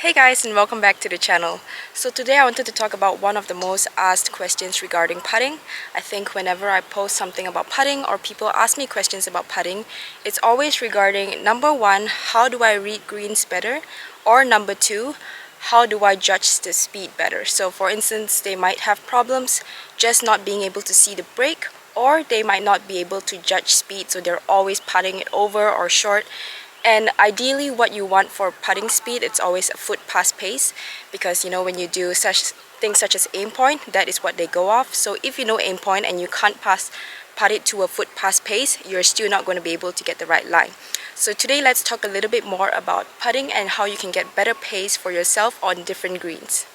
Hey guys, and welcome back to the channel. So today I wanted to talk about one of the most asked questions regarding putting. I think whenever I post something about putting or people ask me questions about putting, it's always regarding number one, how do I read greens better? Or number two, how do I judge the speed better? So for instance, they might have problems just not being able to see the break, or they might not be able to judge speed, so they're always putting it over or short. And ideally what you want for putting speed, it's always a foot past pace, because when you do such things such as aim point, that is what they go off. So if you know aim point and you can't putt it to a foot past pace, you're still not going to be able to get the right line. So today let's talk a little bit more about putting and how you can get better pace for yourself on different greens.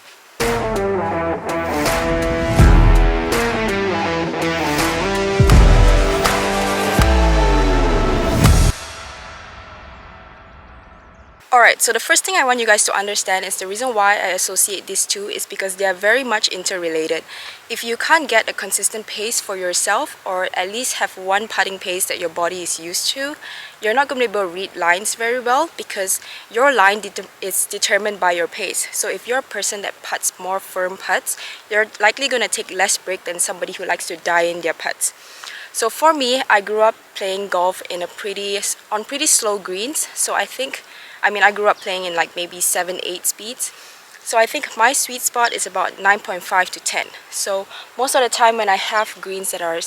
Alright, so the first thing I want you guys to understand is the reason why I associate these two is because they are very much interrelated. If you can't get a consistent pace for yourself, or at least have one putting pace that your body is used to, you're not going to be able to read lines very well, because your line is determined by your pace. So if you're a person that putts more firm putts, you're likely going to take less break than somebody who likes to dial in their putts. So for me, I grew up playing golf on pretty slow greens. So I grew up playing in like maybe 7, 8 speeds. So I think my sweet spot is about 9.5 to 10. So most of the time when I have greens that are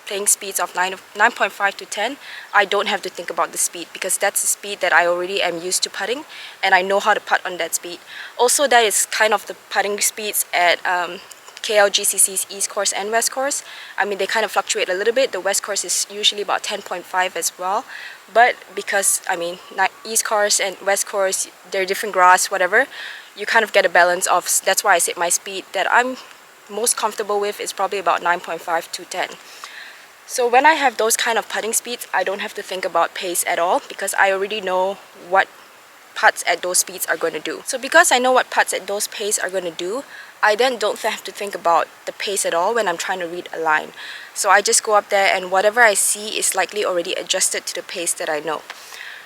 playing speeds of 9.5 to 10, I don't have to think about the speed, because that's the speed that I already am used to putting, and I know how to putt on that speed. Also, that is kind of the putting speeds at KLGCC's East Course and West Course. They kind of fluctuate a little bit. The West Course is usually about 10.5 as well. But because, East Course and West Course, they're different grass, whatever, you kind of get a balance of, that's why I said my speed that I'm most comfortable with is probably about 9.5 to 10. So when I have those kind of putting speeds, I don't have to think about pace at all, because I already know what putts at those speeds are going to do. So because I know what putts at those pace are going to do, I then don't have to think about the pace at all when I'm trying to read a line. So I just go up there, and whatever I see is likely already adjusted to the pace that I know.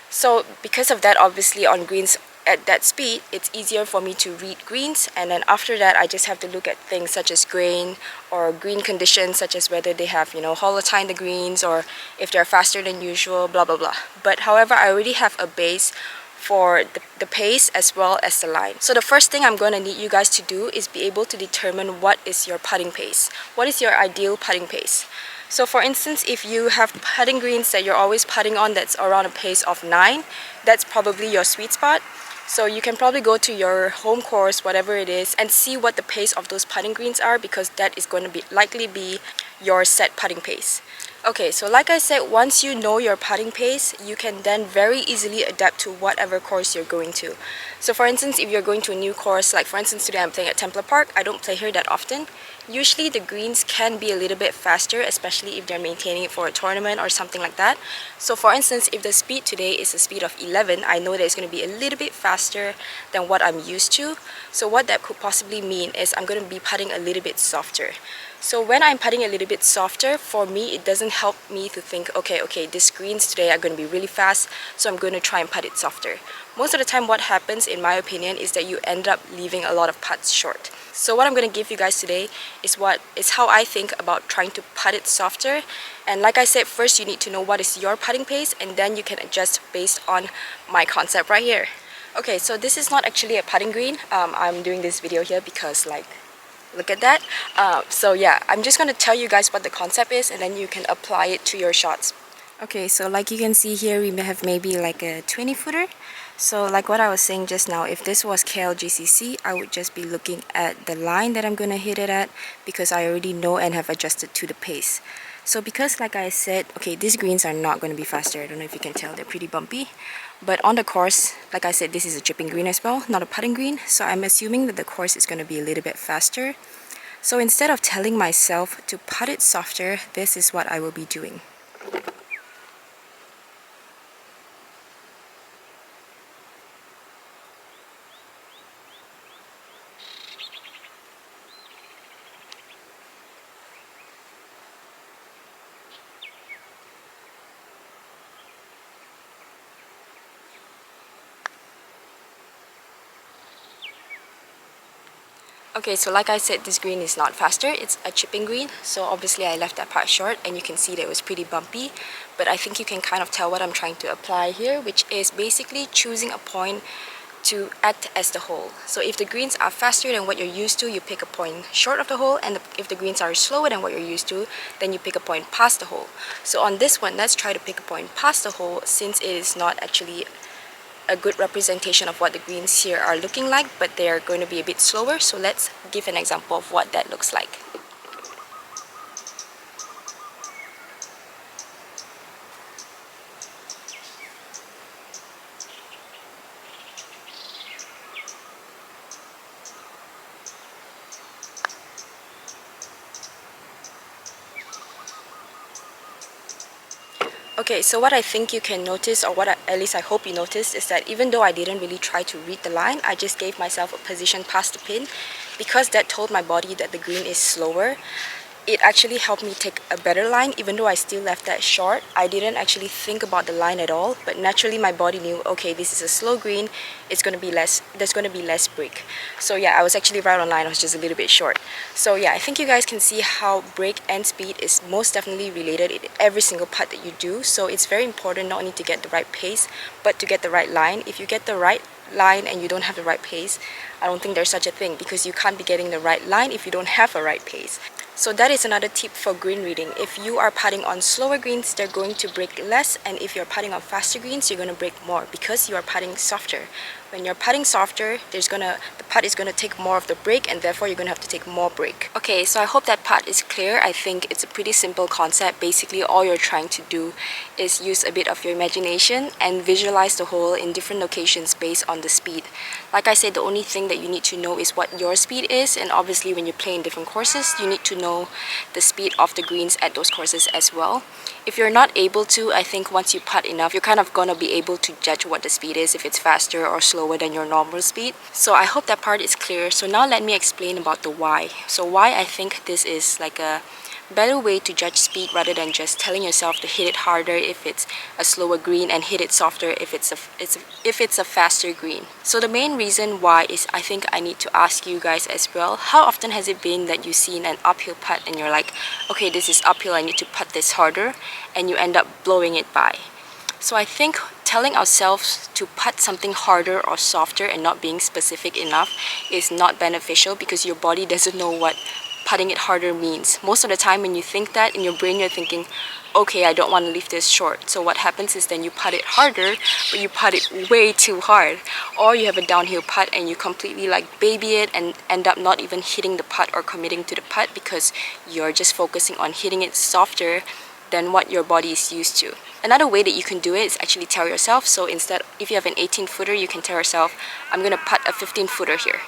So because of that, obviously on greens at that speed, it's easier for me to read greens, and then after that I just have to look at things such as grain or green conditions, such as whether they have holotine the greens, or if they're faster than usual, blah blah blah. But however, I already have a base for the pace as well as the line. So the first thing I'm going to need you guys to do is be able to determine what is your putting pace. What is your ideal putting pace? So for instance, if you have putting greens that you're always putting on that's around a pace of 9, that's probably your sweet spot. So you can probably go to your home course, whatever it is, and see what the pace of those putting greens are, because that is going to likely be your set putting pace. Okay, so like I said, once you know your putting pace, you can then very easily adapt to whatever course you're going to. So for instance, if you're going to a new course, like for instance today I'm playing at Templar Park, I don't play here that often. Usually the greens can be a little bit faster, especially if they're maintaining it for a tournament or something like that. So for instance, if the speed today is a speed of 11, I know that it's going to be a little bit faster than what I'm used to. So what that could possibly mean is I'm going to be putting a little bit softer. So when I'm putting a little bit softer, for me it doesn't help me to think, okay, these greens today are going to be really fast, so I'm going to try and putt it softer. Most of the time what happens, in my opinion, is that you end up leaving a lot of putts short. So what I'm going to give you guys today is how I think about trying to putt it softer. And like I said, first you need to know what is your putting pace, and then you can adjust based on my concept right here. Okay, so this is not actually a putting green. I'm doing this video here because look at that. So yeah, I'm just going to tell you guys what the concept is, and then you can apply it to your shots. Okay, so like you can see here, we may have maybe like a 20 footer. So like what I was saying just now, if this was KLGCC, I would just be looking at the line that I'm going to hit it at, because I already know and have adjusted to the pace. So because like I said, okay, these greens are not going to be faster. I don't know if you can tell, they're pretty bumpy. But on the course, like I said, this is a chipping green as well, not a putting green. So I'm assuming that the course is going to be a little bit faster. So instead of telling myself to putt it softer, this is what I will be doing. Okay, so like I said, this green is not faster, it's a chipping green. So obviously I left that part short and you can see that it was pretty bumpy. But I think you can kind of tell what I'm trying to apply here, which is basically choosing a point to act as the hole. So if the greens are faster than what you're used to, you pick a point short of the hole, and if the greens are slower than what you're used to, then you pick a point past the hole. So on this one, let's try to pick a point past the hole, since it is not actually a good representation of what the greens here are looking like, but they are going to be a bit slower. So let's give an example of what that looks like. Okay, so what I think you can notice, or at least I hope you noticed, is that even though I didn't really try to read the line, I just gave myself a position past the pin, because that told my body that the green is slower. It actually helped me take a better line. Even though I still left that short, I didn't actually think about the line at all, but naturally my body knew, okay, this is a slow green, it's going to be less, there's going to be less break. So yeah, I was actually right on line, I was just a little bit short. So yeah, I think you guys can see how break and speed is most definitely related in every single putt that you do. So it's very important not only to get the right pace, but to get the right line. If you get the right line and you don't have the right pace, I don't think there's such a thing, because you can't be getting the right line if you don't have a right pace. So that is another tip for green reading. If you are putting on slower greens, they're going to break less, and if you're putting on faster greens, you're going to break more, because you are putting softer. When you're putting softer, the putt is going to take more of the break, and therefore you're going to have to take more break. Okay, so I hope that part is clear. I think it's a pretty simple concept. Basically, all you're trying to do is use a bit of your imagination and visualize the hole in different locations based on the speed. Like I said, the only thing that you need to know is what your speed is, and obviously when you play in different courses, you need to know the speed of the greens at those courses as well. If you're not able to, I think once you putt enough, you're kind of gonna be able to judge what the speed is, if it's faster or slower than your normal speed. So I hope that part is clear. So now let me explain about the why. So why I think this is like a better way to judge speed, rather than just telling yourself to hit it harder if it's a slower green and hit it softer if it's a faster green. So the main reason why is, I think I need to ask you guys as well, how often has it been that you've seen an uphill putt and you're like, okay, this is uphill, I need to putt this harder, and you end up blowing it by? So I think telling ourselves to putt something harder or softer and not being specific enough is not beneficial, because your body doesn't know what putting it harder means. Most of the time when you think that, in your brain you're thinking, okay, I don't want to leave this short. So what happens is then you putt it harder, but you putt it way too hard. Or you have a downhill putt and you completely like baby it and end up not even hitting the putt or committing to the putt, because you're just focusing on hitting it softer than what your body is used to. Another way that you can do it is actually tell yourself. So instead, if you have an 18-footer, you can tell yourself, I'm gonna putt a 15-footer here.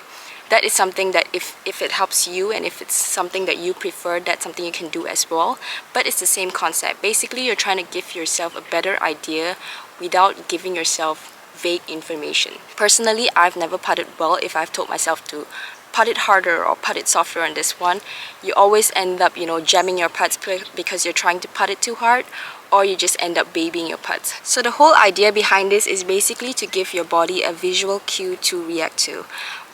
That is something that if it helps you, and if it's something that you prefer, that's something you can do as well. But it's the same concept. Basically, you're trying to give yourself a better idea without giving yourself vague information. Personally, I've never putted well if I've told myself to putt it harder or putt it softer on this one. You always end up, jamming your putts because you're trying to putt it too hard, or you just end up babying your putts. So the whole idea behind this is basically to give your body a visual cue to react to.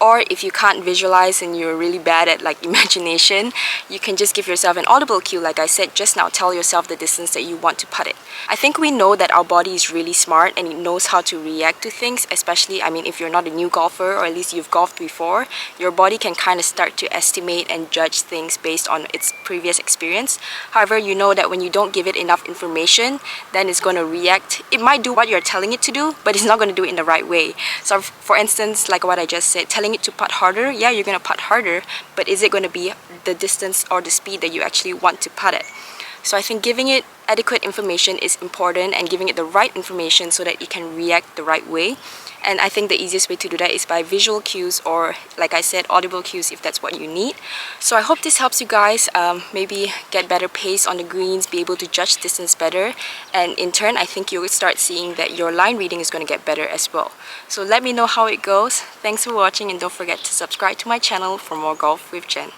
Or if you can't visualize and you're really bad at like imagination, you can just give yourself an audible cue. Like I said just now, tell yourself the distance that you want to putt it. I think we know that our body is really smart and it knows how to react to things, especially, if you're not a new golfer, or at least you've golfed before, your body can kind of start to estimate and judge things based on its previous experience. However, you know that when you don't give it enough information, then it's going to react. It might do what you're telling it to do, but it's not going to do it in the right way. So for instance, like what I just said, telling it to putt harder, yeah, you're going to putt harder, but is it going to be the distance or the speed that you actually want to putt it? So I think giving it adequate information is important, and giving it the right information so that it can react the right way. And I think the easiest way to do that is by visual cues, or like I said, audible cues if that's what you need. So I hope this helps you guys maybe get better pace on the greens, be able to judge distance better, and in turn I think you will start seeing that your line reading is going to get better as well. So let me know how it goes. Thanks for watching, and don't forget to subscribe to my channel for more Golf with Jen.